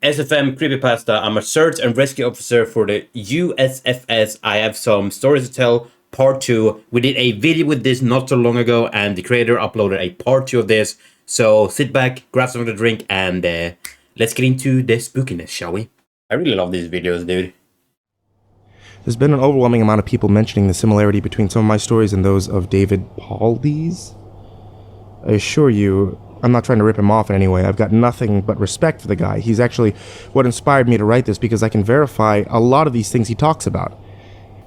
SFM Creepypasta. I'm a search and rescue officer for the USFS. I have some stories to tell. Part 2. We did a video with this not so long ago, and the creator uploaded a part 2 of this. So sit back, grab something to drink, and let's get into the spookiness, shall we? I really love these videos, dude. There's been an overwhelming amount of people mentioning the similarity between some of my stories and those of David Pauld's. I assure you, I'm not trying to rip him off in any way. I've got nothing but respect for the guy. He's actually what inspired me to write this, because I can verify a lot of these things he talks about.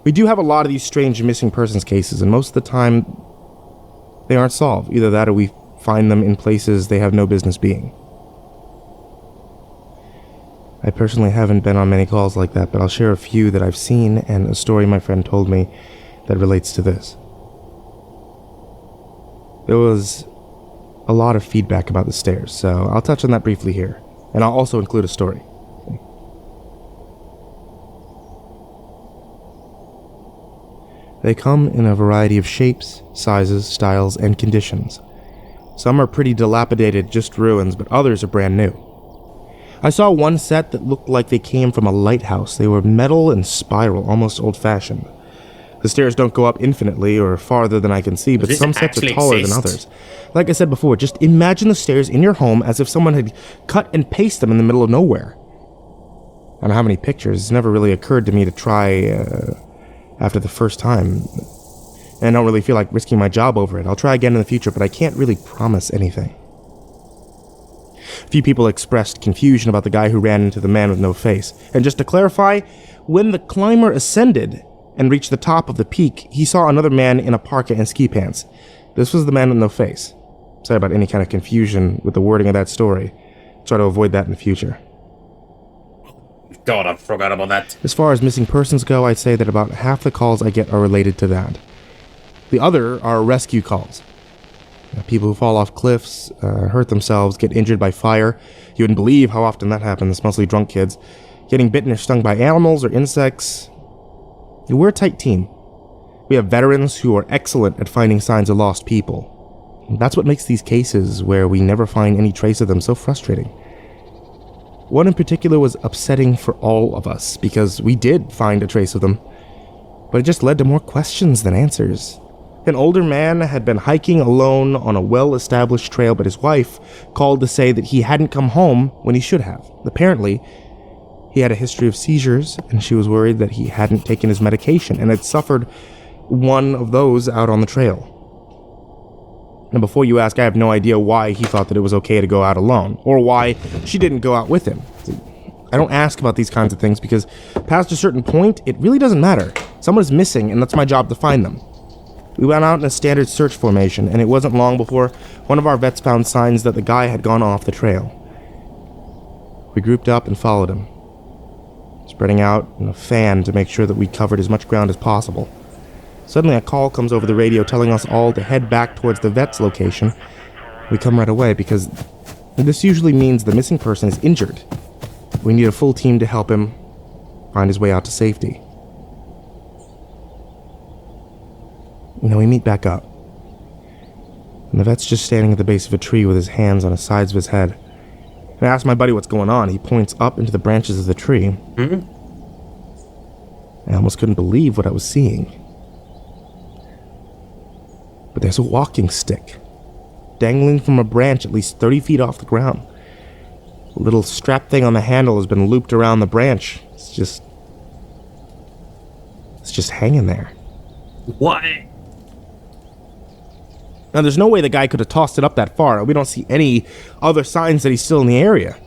We do have a lot of these strange missing persons cases, and most of the time, they aren't solved. Either that or we find them in places they have no business being. I personally haven't been on many calls like that, but I'll share a few that I've seen and a story my friend told me that relates to this. There was a lot of feedback about the stairs, so I'll touch on that briefly here, and I'll also include a story. They come in a variety of shapes, sizes, styles, and conditions. Some are pretty dilapidated, just ruins, but others are brand new. I saw one set that looked like they came from a lighthouse. They were metal and spiral, almost old-fashioned. The stairs don't go up infinitely or farther than I can see, but some sets are taller than others. Like I said before, just imagine the stairs in your home as if someone had cut and pasted them in the middle of nowhere. I don't have any pictures. It's never really occurred to me to try after the first time. And I don't really feel like risking my job over it. I'll try again in the future, but I can't really promise anything. A few people expressed confusion about the guy who ran into the man with no face. And just to clarify, when the climber ascended and reached the top of the peak, he saw another man in a parka and ski pants. This was the man with no face. Sorry about any kind of confusion with the wording of that story. Try to avoid that in the future. God, I forgot about that. As far as missing persons go, I'd say that about half the calls I get are related to that. The other are rescue calls. People who fall off cliffs, hurt themselves, get injured by fire. You wouldn't believe how often that happens, mostly drunk kids. Getting bitten or stung by animals or insects. We're a tight team. We have veterans who are excellent at finding signs of lost people. That's what makes these cases where we never find any trace of them so frustrating. One in particular was upsetting for all of us, because we did find a trace of them, but it just led to more questions than answers. An older man had been hiking alone on a well-established trail, but his wife called to say that he hadn't come home when he should have. Apparently, he had a history of seizures, and she was worried that he hadn't taken his medication and had suffered one of those out on the trail. And before you ask, I have no idea why he thought that it was okay to go out alone, or why she didn't go out with him. I don't ask about these kinds of things because past a certain point, it really doesn't matter. Someone is missing, and that's my job to find them. We went out in a standard search formation, and it wasn't long before one of our vets found signs that the guy had gone off the trail. We grouped up and followed him, spreading out in a fan to make sure that we covered as much ground as possible. Suddenly a call comes over the radio telling us all to head back towards the vet's location. We come right away because this usually means the missing person is injured. We need a full team to help him find his way out to safety. We meet back up. And the vet's just standing at the base of a tree with his hands on the sides of his head. And I ask my buddy what's going on. He points up into the branches of the tree. I almost couldn't believe what I was seeing. But there's a walking stick dangling from a branch at least 30 feet off the ground. A little strap thing on the handle has been looped around the branch. It's just hanging there. What? Now, there's no way the guy could have tossed it up that far. We don't see any other signs that he's still in the area.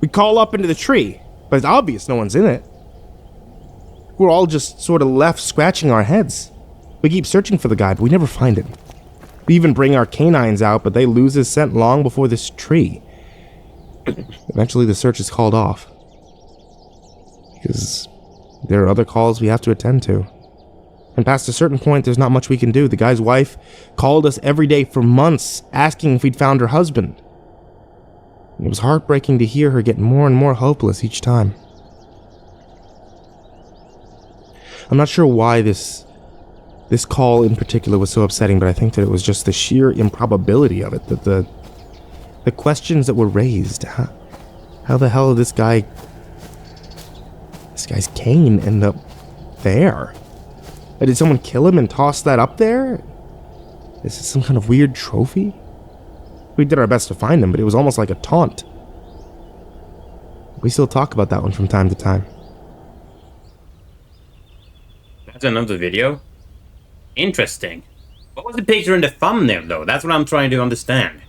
We call up into the tree, but it's obvious no one's in it. We're all just sort of left scratching our heads. We keep searching for the guy, but we never find him. We even bring our canines out, but they lose his scent long before this tree. Eventually, the search is called off, because there are other calls we have to attend to. And past a certain point, there's not much we can do. The guy's wife called us every day for months, asking if we'd found her husband. It was heartbreaking to hear her get more and more hopeless each time. I'm not sure why this call in particular was so upsetting, but I think that it was just the sheer improbability of it, that the questions that were raised. How the hell did this guy's cane end up there? Did someone kill him and toss that up there? Is this some kind of weird trophy? We did our best to find him, but it was almost like a taunt. We still talk about that one from time to time. That's another video. Interesting. What was the picture in the thumbnail, though? That's what I'm trying to understand.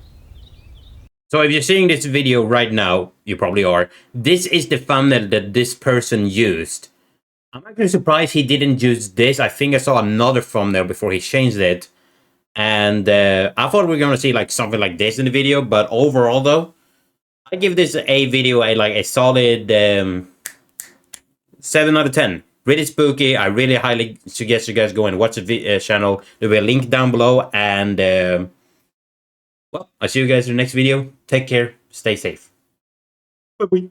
So if you're seeing this video right now, you probably are. This is the thumbnail that this person used. I'm actually surprised he didn't use this. I think I saw another thumbnail before he changed it. And I thought we were going to see like something like this in the video. But overall, though, I give this video a solid 7 out of 10. Really spooky. I really highly suggest you guys go and watch the channel. There will be a link down below. And well, I'll see you guys in the next video. Take care. Stay safe. Bye-bye.